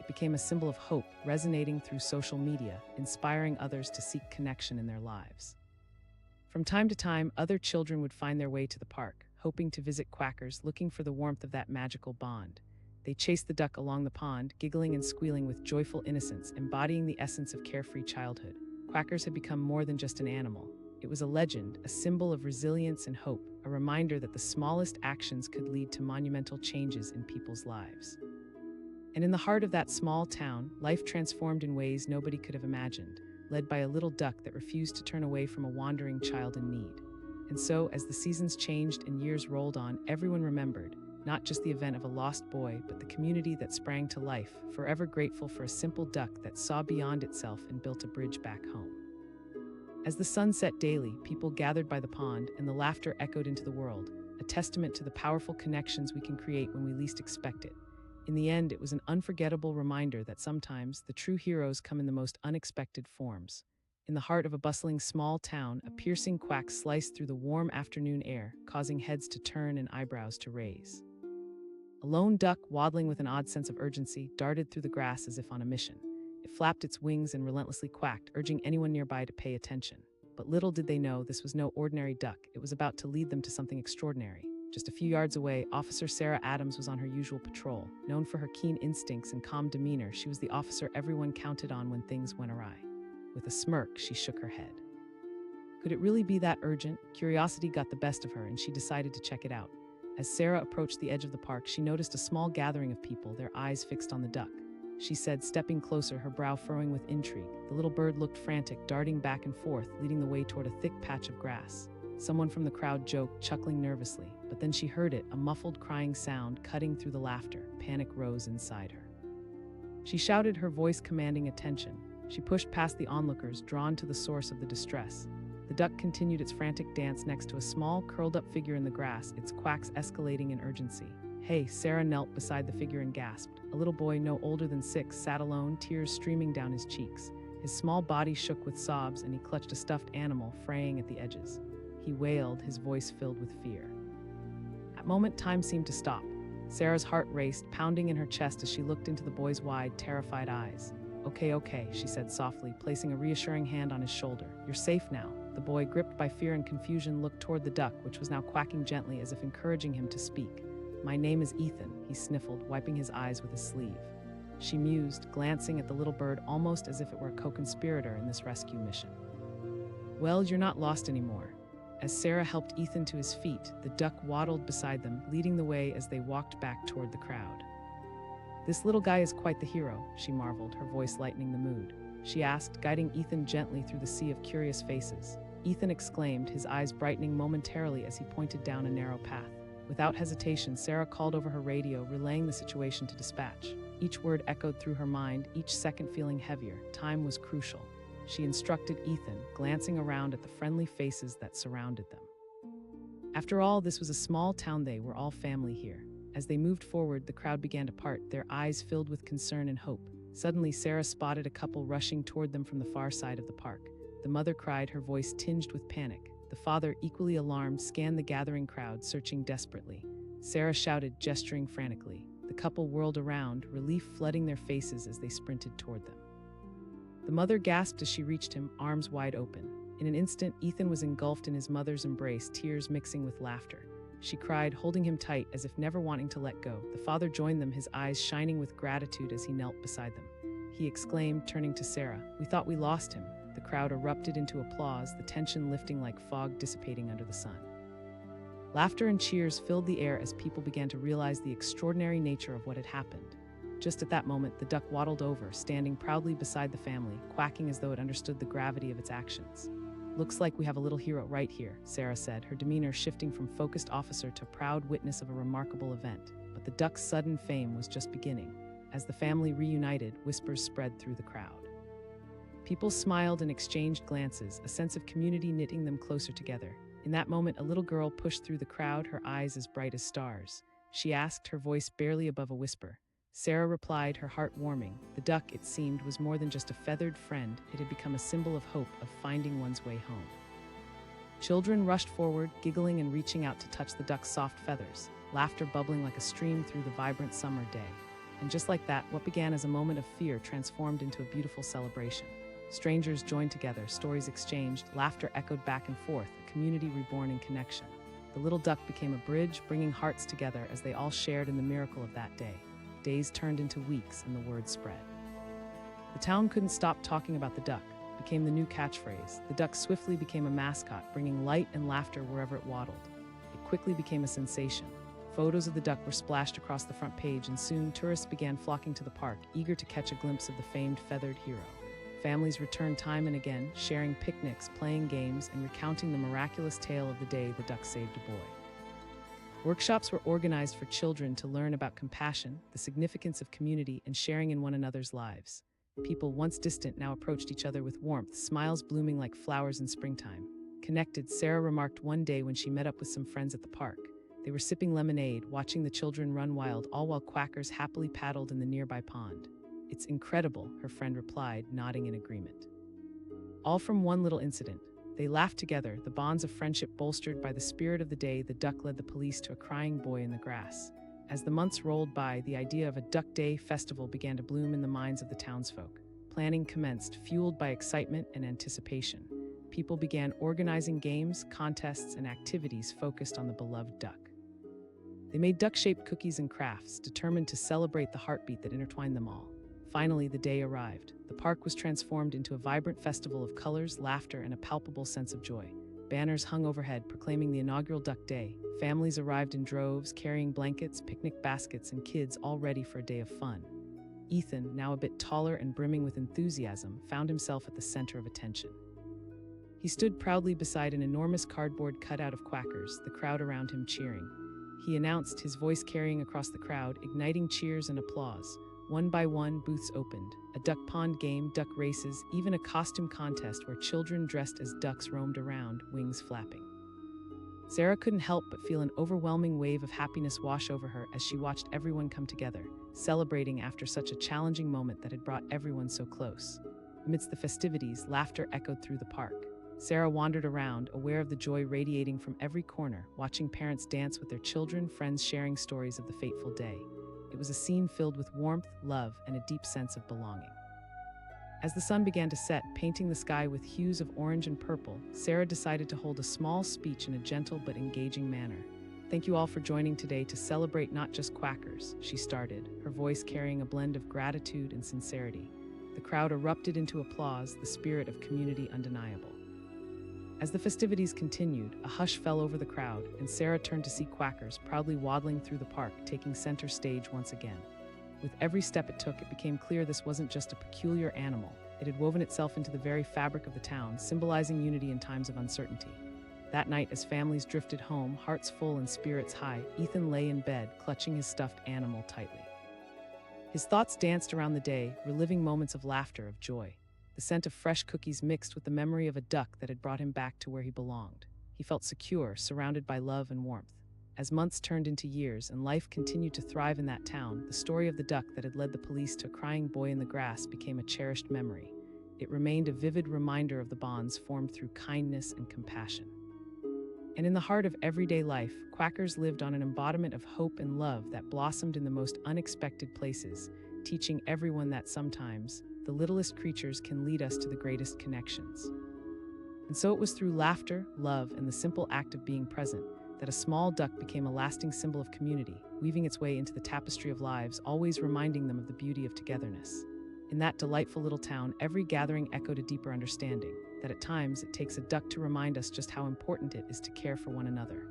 It became a symbol of hope, resonating through social media, inspiring others to seek connection in their lives. From time to time, other children would find their way to the park, hoping to visit quackers, looking for the warmth of that magical bond. They chased the duck along the pond, giggling and squealing with joyful innocence, embodying the essence of carefree childhood. Quackers had become more than just an animal. It was a legend, a symbol of resilience and hope, a reminder that the smallest actions could lead to monumental changes in people's lives. And in the heart of that small town, life transformed in ways nobody could have imagined, led by a little duck that refused to turn away from a wandering child in need. And so, as the seasons changed and years rolled on, everyone remembered, not just the event of a lost boy, but the community that sprang to life, forever grateful for a simple duck that saw beyond itself and built a bridge back home. As the sun set daily, people gathered by the pond, and the laughter echoed into the world, a testament to the powerful connections we can create when we least expect it. In the end, it was an unforgettable reminder that sometimes the true heroes come in the most unexpected forms. In the heart of a bustling small town, a piercing quack sliced through the warm afternoon air, causing heads to turn and eyebrows to raise. A lone duck, waddling with an odd sense of urgency, darted through the grass as if on a mission. It flapped its wings and relentlessly quacked, urging anyone nearby to pay attention. But little did they know this was no ordinary duck. It was about to lead them to something extraordinary. Just a few yards away, Officer Sarah Adams was on her usual patrol. Known for her keen instincts and calm demeanor, she was the officer everyone counted on when things went awry. With a smirk, she shook her head. Could it really be that urgent? Curiosity got the best of her, and she decided to check it out. As Sarah approached the edge of the park, she noticed a small gathering of people, their eyes fixed on the duck. She said, stepping closer, her brow furrowing with intrigue. The little bird looked frantic, darting back and forth, leading the way toward a thick patch of grass. Someone from the crowd joked, chuckling nervously, but then she heard it, a muffled crying sound cutting through the laughter. Panic rose inside her. She shouted, her voice commanding attention. She pushed past the onlookers, drawn to the source of the distress. The duck continued its frantic dance next to a small, curled-up figure in the grass, its quacks escalating in urgency. "Hey!" Sarah knelt beside the figure and gasped. A little boy no older than 6 sat alone, tears streaming down his cheeks. His small body shook with sobs, and he clutched a stuffed animal, fraying at the edges. He wailed, his voice filled with fear. At that moment, time seemed to stop. Sarah's heart raced, pounding in her chest as she looked into the boy's wide, terrified eyes. Okay, she said softly, placing a reassuring hand on his shoulder. "You're safe now." The boy, gripped by fear and confusion, looked toward the duck, which was now quacking gently as if encouraging him to speak. "My name is Ethan," he sniffled, wiping his eyes with his sleeve. She mused, glancing at the little bird almost as if it were a co-conspirator in this rescue mission. "Well, you're not lost anymore." As Sarah helped Ethan to his feet, the duck waddled beside them, leading the way as they walked back toward the crowd. "This little guy is quite the hero," she marveled, her voice lightening the mood. She asked, guiding Ethan gently through the sea of curious faces. Ethan exclaimed, his eyes brightening momentarily as he pointed down a narrow path. Without hesitation, Sarah called over her radio, relaying the situation to dispatch. Each word echoed through her mind, each second feeling heavier. Time was crucial. She instructed Ethan, glancing around at the friendly faces that surrounded them. After all, this was a small town. They were all family here. As they moved forward, the crowd began to part, their eyes filled with concern and hope. Suddenly, Sarah spotted a couple rushing toward them from the far side of the park. The mother cried, her voice tinged with panic. The father, equally alarmed, scanned the gathering crowd, searching desperately. Sarah shouted, gesturing frantically. The couple whirled around, relief flooding their faces as they sprinted toward them. The mother gasped as she reached him, arms wide open. In an instant, Ethan was engulfed in his mother's embrace, tears mixing with laughter. She cried, holding him tight as if never wanting to let go. The father joined them, his eyes shining with gratitude as he knelt beside them. He exclaimed, turning to Sarah, "We thought we lost him." The crowd erupted into applause, the tension lifting like fog dissipating under the sun. Laughter and cheers filled the air as people began to realize the extraordinary nature of what had happened. Just at that moment, the duck waddled over, standing proudly beside the family, quacking as though it understood the gravity of its actions. "Looks like we have a little hero right here," Sarah said, her demeanor shifting from focused officer to proud witness of a remarkable event. But the duck's sudden fame was just beginning. As the family reunited, whispers spread through the crowd. People smiled and exchanged glances, a sense of community knitting them closer together. In that moment, a little girl pushed through the crowd, her eyes as bright as stars. She asked, her voice barely above a whisper. Sarah replied, her heart warming. The duck, it seemed, was more than just a feathered friend. It had become a symbol of hope, of finding one's way home. Children rushed forward, giggling and reaching out to touch the duck's soft feathers, laughter bubbling like a stream through the vibrant summer day. And just like that, what began as a moment of fear transformed into a beautiful celebration. Strangers joined together, stories exchanged, laughter echoed back and forth, a community reborn in connection. The little duck became a bridge, bringing hearts together as they all shared in the miracle of that day. Days turned into weeks, and the word spread. The town couldn't stop talking about the duck, became the new catchphrase. The duck swiftly became a mascot, bringing light and laughter wherever it waddled. It quickly became a sensation. Photos of the duck were splashed across the front page, and soon tourists began flocking to the park, eager to catch a glimpse of the famed feathered hero. Families returned time and again, sharing picnics, playing games, and recounting the miraculous tale of the day the duck saved a boy. Workshops were organized for children to learn about compassion, the significance of community, and sharing in one another's lives. People once distant now approached each other with warmth, smiles blooming like flowers in springtime. Connected, Sarah remarked one day when she met up with some friends at the park. They were sipping lemonade, watching the children run wild, all while quackers happily paddled in the nearby pond. "It's incredible," her friend replied, nodding in agreement. All from one little incident. They laughed together, the bonds of friendship bolstered by the spirit of the day. The duck led the police to a crying boy in the grass. As the months rolled by, the idea of a Duck Day festival began to bloom in the minds of the townsfolk. Planning commenced, fueled by excitement and anticipation. People began organizing games, contests, and activities focused on the beloved duck. They made duck-shaped cookies and crafts, determined to celebrate the heartbeat that intertwined them all. Finally, the day arrived. The park was transformed into a vibrant festival of colors, laughter, and a palpable sense of joy. Banners hung overhead proclaiming the inaugural Duck Day. Families arrived in droves, carrying blankets, picnic baskets, and kids all ready for a day of fun. Ethan, now a bit taller and brimming with enthusiasm, found himself at the center of attention. He stood proudly beside an enormous cardboard cutout of quackers, the crowd around him cheering. He announced, his voice carrying across the crowd, igniting cheers and applause. One by one, booths opened. A duck pond game, duck races, even a costume contest where children dressed as ducks roamed around, wings flapping. Sarah couldn't help but feel an overwhelming wave of happiness wash over her as she watched everyone come together, celebrating after such a challenging moment that had brought everyone so close. Amidst the festivities, laughter echoed through the park. Sarah wandered around, aware of the joy radiating from every corner, watching parents dance with their children, friends sharing stories of the fateful day. It was a scene filled with warmth, love, and a deep sense of belonging. As the sun began to set, painting the sky with hues of orange and purple, Sarah decided to hold a small speech in a gentle but engaging manner. "Thank you all for joining today to celebrate not just quackers," she started, her voice carrying a blend of gratitude and sincerity. The crowd erupted into applause, the spirit of community undeniable. As the festivities continued, a hush fell over the crowd, and Sarah turned to see quackers proudly waddling through the park, taking center stage once again. With every step it took, it became clear this wasn't just a peculiar animal. It had woven itself into the very fabric of the town, symbolizing unity in times of uncertainty. That night, as families drifted home, hearts full and spirits high, Ethan lay in bed, clutching his stuffed animal tightly. His thoughts danced around the day, reliving moments of laughter, of joy. The scent of fresh cookies mixed with the memory of a duck that had brought him back to where he belonged. He felt secure, surrounded by love and warmth. As months turned into years and life continued to thrive in that town, the story of the duck that had led the police to a crying boy in the grass became a cherished memory. It remained a vivid reminder of the bonds formed through kindness and compassion. And in the heart of everyday life, quackers lived on an embodiment of hope and love that blossomed in the most unexpected places, teaching everyone that sometimes the littlest creatures can lead us to the greatest connections. And so it was through laughter, love, and the simple act of being present that a small duck became a lasting symbol of community, weaving its way into the tapestry of lives, always reminding them of the beauty of togetherness. In that delightful little town, every gathering echoed a deeper understanding that at times it takes a duck to remind us just how important it is to care for one another.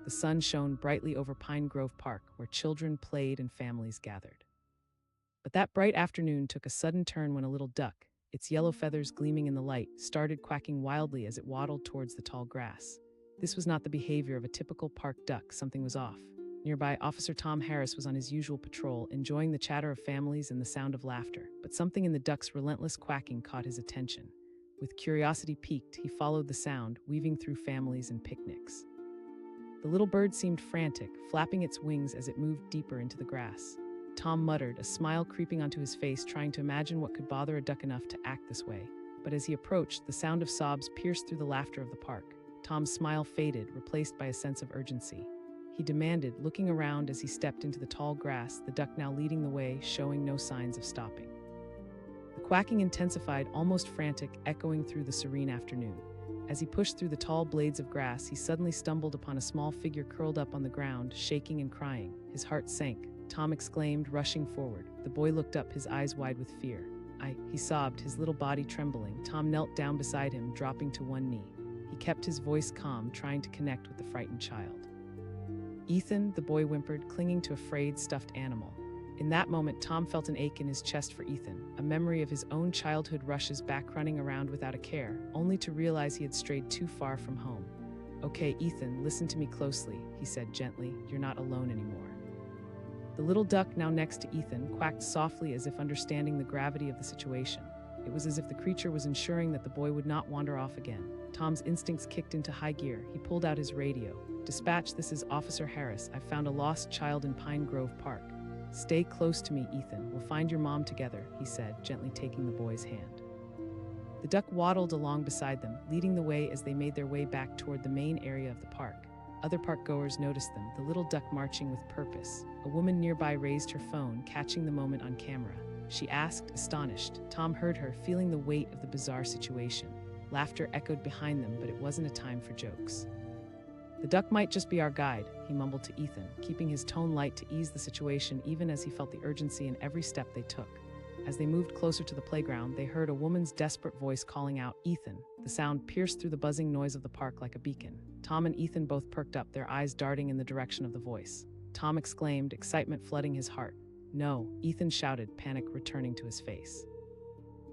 The sun shone brightly over Pine Grove Park, where children played and families gathered. But that bright afternoon took a sudden turn when a little duck, its yellow feathers gleaming in the light, started quacking wildly as it waddled towards the tall grass. This was not the behavior of a typical park duck. Something was off. Nearby, Officer Tom Harris was on his usual patrol, enjoying the chatter of families and the sound of laughter. But something in the duck's relentless quacking caught his attention. With curiosity piqued, he followed the sound, weaving through families and picnics. The little bird seemed frantic, flapping its wings as it moved deeper into the grass. Tom muttered, a smile creeping onto his face, trying to imagine what could bother a duck enough to act this way. But as he approached, the sound of sobs pierced through the laughter of the park. Tom's smile faded, replaced by a sense of urgency. He demanded, looking around as he stepped into the tall grass, the duck now leading the way, showing no signs of stopping. The quacking intensified, almost frantic, echoing through the serene afternoon. As he pushed through the tall blades of grass, he suddenly stumbled upon a small figure curled up on the ground, shaking and crying. His heart sank. Tom exclaimed, rushing forward. The boy looked up, his eyes wide with fear. He sobbed, his little body trembling. Tom knelt down beside him, dropping to one knee. He kept his voice calm, trying to connect with the frightened child. Ethan, the boy whimpered, clinging to a frayed, stuffed animal. In that moment, Tom felt an ache in his chest for Ethan. A memory of his own childhood rushes back, running around without a care, only to realize he had strayed too far from home. "Okay, Ethan, listen to me closely," he said gently. "You're not alone anymore." The little duck, now next to Ethan, quacked softly as if understanding the gravity of the situation. It was as if the creature was ensuring that the boy would not wander off again. Tom's instincts kicked into high gear. He pulled out his radio. "Dispatch, this is Officer Harris. I've found a lost child in Pine Grove Park. Stay close to me, Ethan. We'll find your mom together," he said, gently taking the boy's hand. The duck waddled along beside them, leading the way as they made their way back toward the main area of the park. Other park goers noticed them, the little duck marching with purpose. A woman nearby raised her phone, catching the moment on camera. She asked, astonished. Tom heard her, feeling the weight of the bizarre situation. Laughter echoed behind them, but it wasn't a time for jokes. "The duck might just be our guide," he mumbled to Ethan, keeping his tone light to ease the situation even as he felt the urgency in every step they took. As they moved closer to the playground, they heard a woman's desperate voice calling out, "Ethan." The sound pierced through the buzzing noise of the park like a beacon. Tom and Ethan both perked up, their eyes darting in the direction of the voice. Tom exclaimed, excitement flooding his heart. "No," Ethan shouted, panic returning to his face.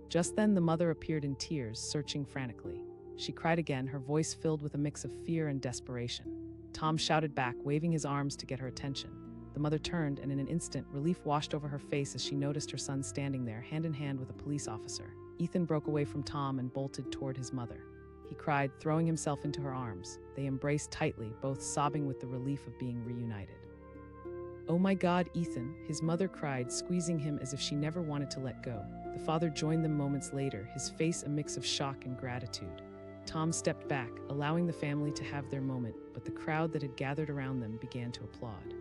Just then, the mother appeared in tears, searching frantically. She cried again, her voice filled with a mix of fear and desperation. Tom shouted back, waving his arms to get her attention. The mother turned, and in an instant, relief washed over her face as she noticed her son standing there, hand in hand with a police officer. Ethan broke away from Tom and bolted toward his mother. He cried, throwing himself into her arms. They embraced tightly, both sobbing with the relief of being reunited. "Oh my God, Ethan," his mother cried, squeezing him as if she never wanted to let go. The father joined them moments later, his face a mix of shock and gratitude. Tom stepped back, allowing the family to have their moment, but the crowd that had gathered around them began to applaud.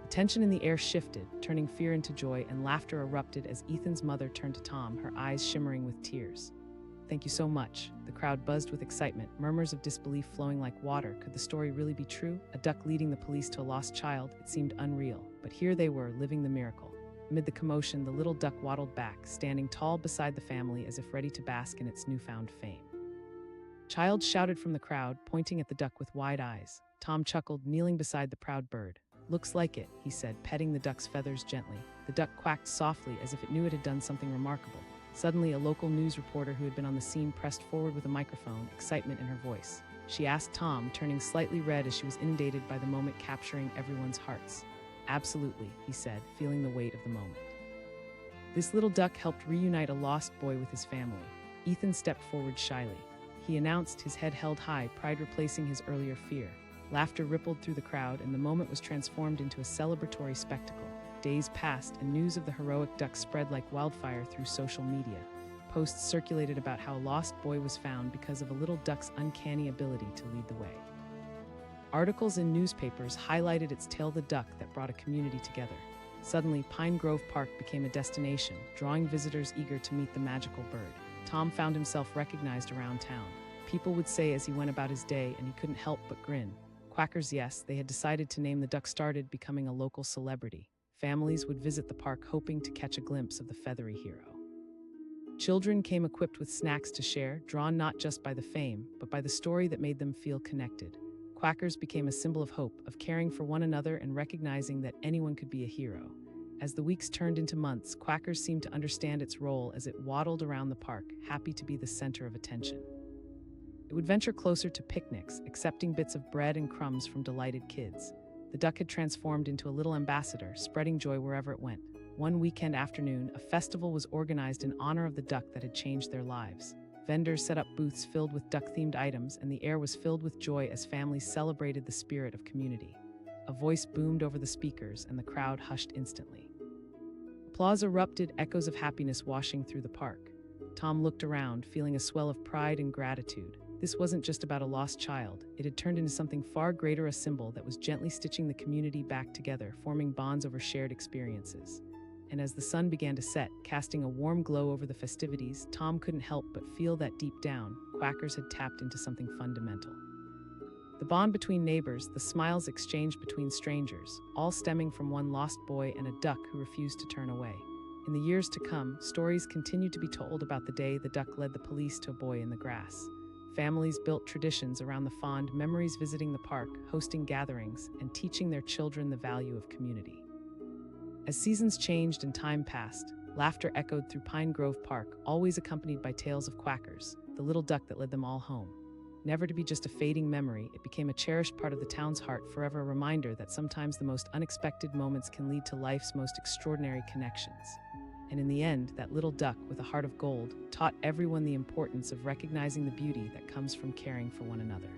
The tension in the air shifted, turning fear into joy, and laughter erupted as Ethan's mother turned to Tom, her eyes shimmering with tears. "Thank you so much." The crowd buzzed with excitement, murmurs of disbelief flowing like water. Could the story really be true? A duck leading the police to a lost child? It seemed unreal. But here they were, living the miracle. Amid the commotion, the little duck waddled back, standing tall beside the family as if ready to bask in its newfound fame. Child shouted from the crowd, pointing at the duck with wide eyes. Tom chuckled, kneeling beside the proud bird. "Looks like it," he said, petting the duck's feathers gently. The duck quacked softly as if it knew it had done something remarkable. Suddenly, a local news reporter who had been on the scene pressed forward with a microphone, excitement in her voice. She asked Tom, turning slightly red as she was inundated by the moment capturing everyone's hearts. "Absolutely," he said, feeling the weight of the moment. This little duck helped reunite a lost boy with his family. Ethan stepped forward shyly. He announced, his head held high, pride replacing his earlier fear. Laughter rippled through the crowd, and the moment was transformed into a celebratory spectacle. Days passed, and news of the heroic duck spread like wildfire through social media. Posts circulated about how a lost boy was found because of a little duck's uncanny ability to lead the way. Articles in newspapers highlighted its Tale the Duck that brought a community together. Suddenly, Pine Grove Park became a destination, drawing visitors eager to meet the magical bird. Tom found himself recognized around town. People would say as he went about his day, and he couldn't help but grin. Quackers, yes, they had decided to name the duck, started becoming a local celebrity. Families would visit the park hoping to catch a glimpse of the feathery hero. Children came equipped with snacks to share, drawn not just by the fame, but by the story that made them feel connected. Quackers became a symbol of hope, of caring for one another and recognizing that anyone could be a hero. As the weeks turned into months, Quackers seemed to understand its role as it waddled around the park, happy to be the center of attention. It would venture closer to picnics, accepting bits of bread and crumbs from delighted kids. The duck had transformed into a little ambassador, spreading joy wherever it went. One weekend afternoon, a festival was organized in honor of the duck that had changed their lives. Vendors set up booths filled with duck-themed items, and the air was filled with joy as families celebrated the spirit of community. A voice boomed over the speakers, and the crowd hushed instantly. Applause erupted, echoes of happiness washing through the park. Tom looked around, feeling a swell of pride and gratitude. This wasn't just about a lost child. It had turned into something far greater, a symbol that was gently stitching the community back together, forming bonds over shared experiences. And as the sun began to set, casting a warm glow over the festivities, Tom couldn't help but feel that deep down, Quackers had tapped into something fundamental. The bond between neighbors, the smiles exchanged between strangers, all stemming from one lost boy and a duck who refused to turn away. In the years to come, stories continued to be told about the day the duck led the police to a boy in the grass. Families built traditions around the fond memories, visiting the park, hosting gatherings, and teaching their children the value of community. As seasons changed and time passed, laughter echoed through Pine Grove Park, always accompanied by tales of Quackers, the little duck that led them all home. Never to be just a fading memory, it became a cherished part of the town's heart, forever a reminder that sometimes the most unexpected moments can lead to life's most extraordinary connections. And in the end, that little duck with a heart of gold taught everyone the importance of recognizing the beauty that comes from caring for one another.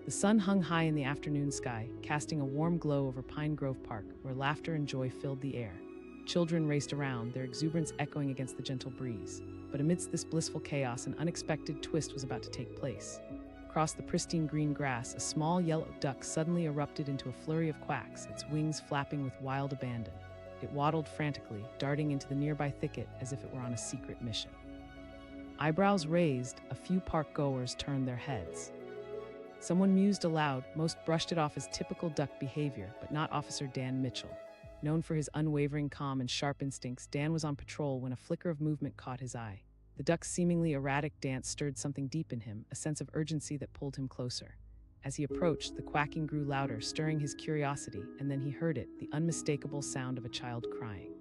The sun hung high in the afternoon sky, casting a warm glow over Pine Grove Park, where laughter and joy filled the air. Children raced around, their exuberance echoing against the gentle breeze. But amidst this blissful chaos, an unexpected twist was about to take place. Across the pristine green grass, a small yellow duck suddenly erupted into a flurry of quacks, its wings flapping with wild abandon. It waddled frantically, darting into the nearby thicket as if it were on a secret mission. Eyebrows raised, a few park goers turned their heads. Someone mused aloud, most brushed it off as typical duck behavior, but not Officer Dan Mitchell. Known for his unwavering calm and sharp instincts, Dan was on patrol when a flicker of movement caught his eye. The duck's seemingly erratic dance stirred something deep in him, a sense of urgency that pulled him closer. As he approached, the quacking grew louder, stirring his curiosity, and then he heard it, the unmistakable sound of a child crying.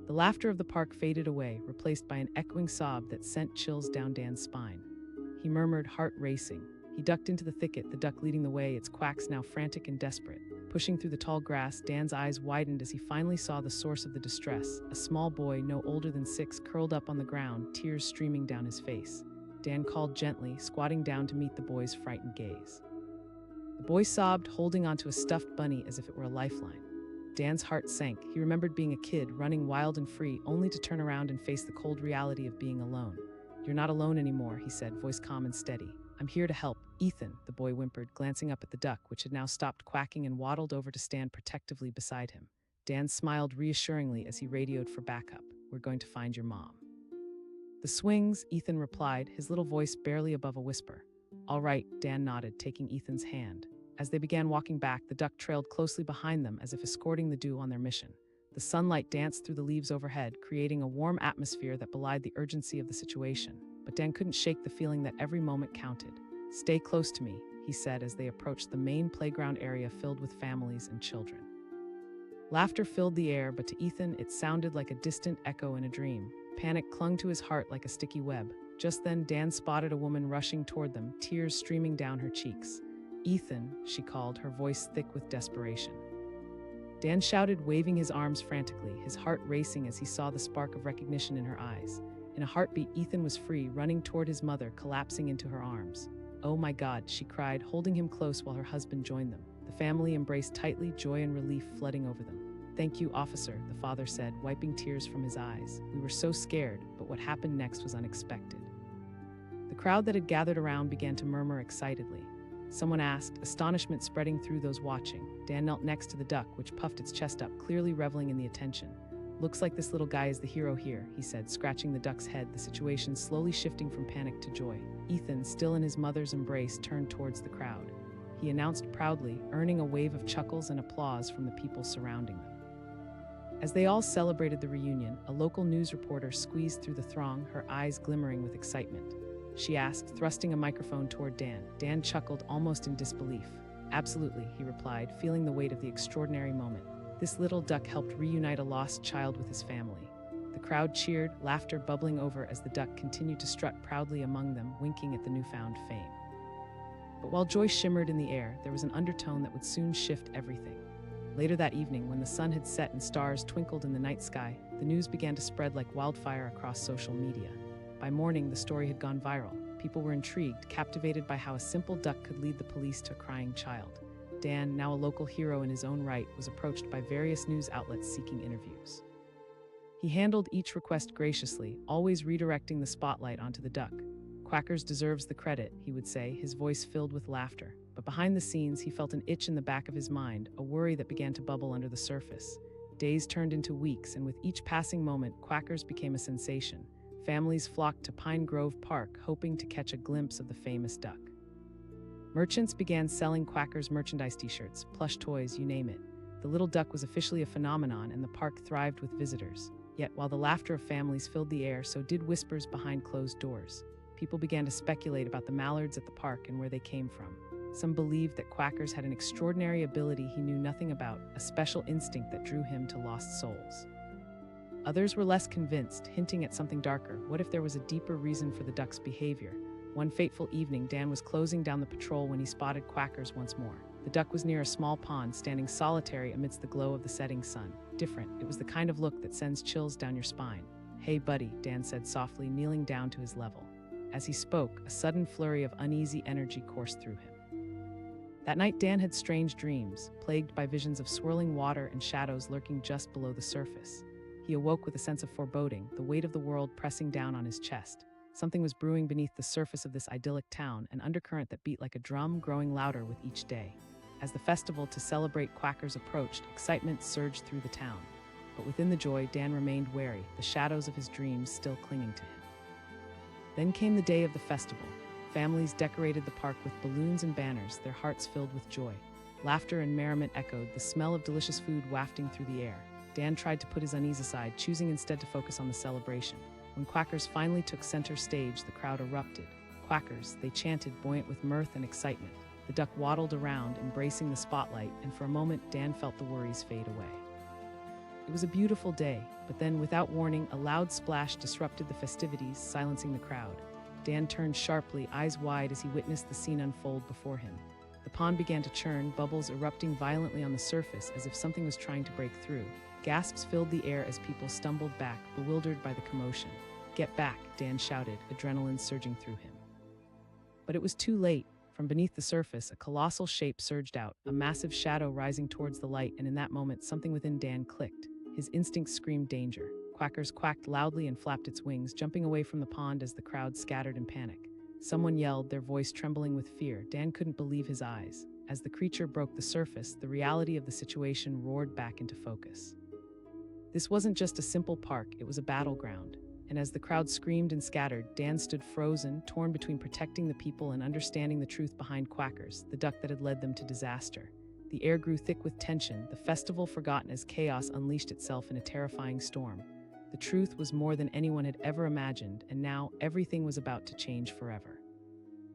The laughter of the park faded away, replaced by an echoing sob that sent chills down Dan's spine. He murmured, heart racing. He ducked into the thicket, the duck leading the way, its quacks now frantic and desperate. Pushing through the tall grass, Dan's eyes widened as he finally saw the source of the distress, a small boy no older than 6 curled up on the ground, tears streaming down his face. Dan called gently, squatting down to meet the boy's frightened gaze. The boy sobbed, holding onto a stuffed bunny as if it were a lifeline. Dan's heart sank. He remembered being a kid, running wild and free, only to turn around and face the cold reality of being alone. "You're not alone anymore," he said, voice calm and steady. "I'm here to help." "Ethan," the boy whimpered, glancing up at the duck, which had now stopped quacking and waddled over to stand protectively beside him. Dan smiled reassuringly as he radioed for backup. "We're going to find your mom." "The swings," Ethan replied, his little voice barely above a whisper. "All right," Dan nodded, taking Ethan's hand. As they began walking back, the duck trailed closely behind them as if escorting the duo on their mission. The sunlight danced through the leaves overhead, creating a warm atmosphere that belied the urgency of the situation. but Dan couldn't shake the feeling that every moment counted. "Stay close to me," he said as they approached the main playground area filled with families and children. Laughter filled the air, but to Ethan it sounded like a distant echo in a dream. Panic clung to his heart like a sticky web. Just then, Dan spotted a woman rushing toward them, tears streaming down her cheeks. "Ethan," she called, her voice thick with desperation. Dan shouted, waving his arms frantically, his heart racing as he saw the spark of recognition in her eyes. In a heartbeat, Ethan was free, running toward his mother, collapsing into her arms. "Oh my God," she cried, holding him close while her husband joined them. The family embraced tightly, joy and relief flooding over them. "Thank you, officer," the father said, wiping tears from his eyes. "We were so scared, but what happened next was unexpected." The crowd that had gathered around began to murmur excitedly. Someone asked, astonishment spreading through those watching. Dan knelt next to the duck, which puffed its chest up, clearly reveling in the attention. "Looks like this little guy is the hero here," he said, scratching the duck's head, the situation slowly shifting from panic to joy. Ethan, still in his mother's embrace, turned towards the crowd. He announced proudly, earning a wave of chuckles and applause from the people surrounding them. As they all celebrated the reunion, a local news reporter squeezed through the throng, her eyes glimmering with excitement. She asked, thrusting a microphone toward Dan. Dan chuckled, almost in disbelief. "Absolutely," he replied, feeling the weight of the extraordinary moment. This little duck helped reunite a lost child with his family. The crowd cheered, laughter bubbling over as the duck continued to strut proudly among them, winking at the newfound fame. But while joy shimmered in the air, there was an undertone that would soon shift everything. Later that evening, when the sun had set and stars twinkled in the night sky, the news began to spread like wildfire across social media. By morning, the story had gone viral. People were intrigued, captivated by how a simple duck could lead the police to a crying child. Dan, now a local hero in his own right, was approached by various news outlets seeking interviews. He handled each request graciously, always redirecting the spotlight onto the duck. "Quackers deserves the credit," he would say, his voice filled with laughter. But behind the scenes, he felt an itch in the back of his mind, a worry that began to bubble under the surface. Days turned into weeks, and with each passing moment, Quackers became a sensation. Families flocked to Pine Grove Park, hoping to catch a glimpse of the famous duck. Merchants began selling Quackers merchandise, t-shirts, plush toys, you name it. The little duck was officially a phenomenon, and the park thrived with visitors. Yet, while the laughter of families filled the air, so did whispers behind closed doors. People began to speculate about the mallards at the park and where they came from. Some believed that Quackers had an extraordinary ability he knew nothing about, a special instinct that drew him to lost souls. Others were less convinced, hinting at something darker. What if there was a deeper reason for the duck's behavior? One fateful evening, Dan was closing down the patrol when he spotted Quackers once more. The duck was near a small pond, standing solitary amidst the glow of the setting sun. Different. It was the kind of look that sends chills down your spine. "Hey, buddy," Dan said softly, kneeling down to his level. As he spoke, a sudden flurry of uneasy energy coursed through him. That night, Dan had strange dreams, plagued by visions of swirling water and shadows lurking just below the surface. He awoke with a sense of foreboding, the weight of the world pressing down on his chest. Something was brewing beneath the surface of this idyllic town, an undercurrent that beat like a drum, growing louder with each day. As the festival to celebrate Quackers approached, excitement surged through the town. But within the joy, Dan remained wary, the shadows of his dreams still clinging to him. Then came the day of the festival. Families decorated the park with balloons and banners, their hearts filled with joy. Laughter and merriment echoed, the smell of delicious food wafting through the air. Dan tried to put his unease aside, choosing instead to focus on the celebration. When Quackers finally took center stage, the crowd erupted. "Quackers," they chanted, buoyant with mirth and excitement. The duck waddled around, embracing the spotlight, and for a moment, Dan felt the worries fade away. It was a beautiful day, but then, without warning, a loud splash disrupted the festivities, silencing the crowd. Dan turned sharply, eyes wide, as he witnessed the scene unfold before him. The pond began to churn, bubbles erupting violently on the surface as if something was trying to break through. Gasps filled the air as people stumbled back, bewildered by the commotion. "Get back," Dan shouted, adrenaline surging through him. But it was too late. From beneath the surface, a colossal shape surged out, a massive shadow rising towards the light, and in that moment, something within Dan clicked. His instincts screamed danger. Quackers quacked loudly and flapped its wings, jumping away from the pond as the crowd scattered in panic. Someone yelled, their voice trembling with fear. Dan couldn't believe his eyes. As the creature broke the surface, the reality of the situation roared back into focus. This wasn't just a simple park, it was a battleground. And as the crowd screamed and scattered, Dan stood frozen, torn between protecting the people and understanding the truth behind Quackers, the duck that had led them to disaster. The air grew thick with tension, the festival forgotten as chaos unleashed itself in a terrifying storm. The truth was more than anyone had ever imagined, and now everything was about to change forever.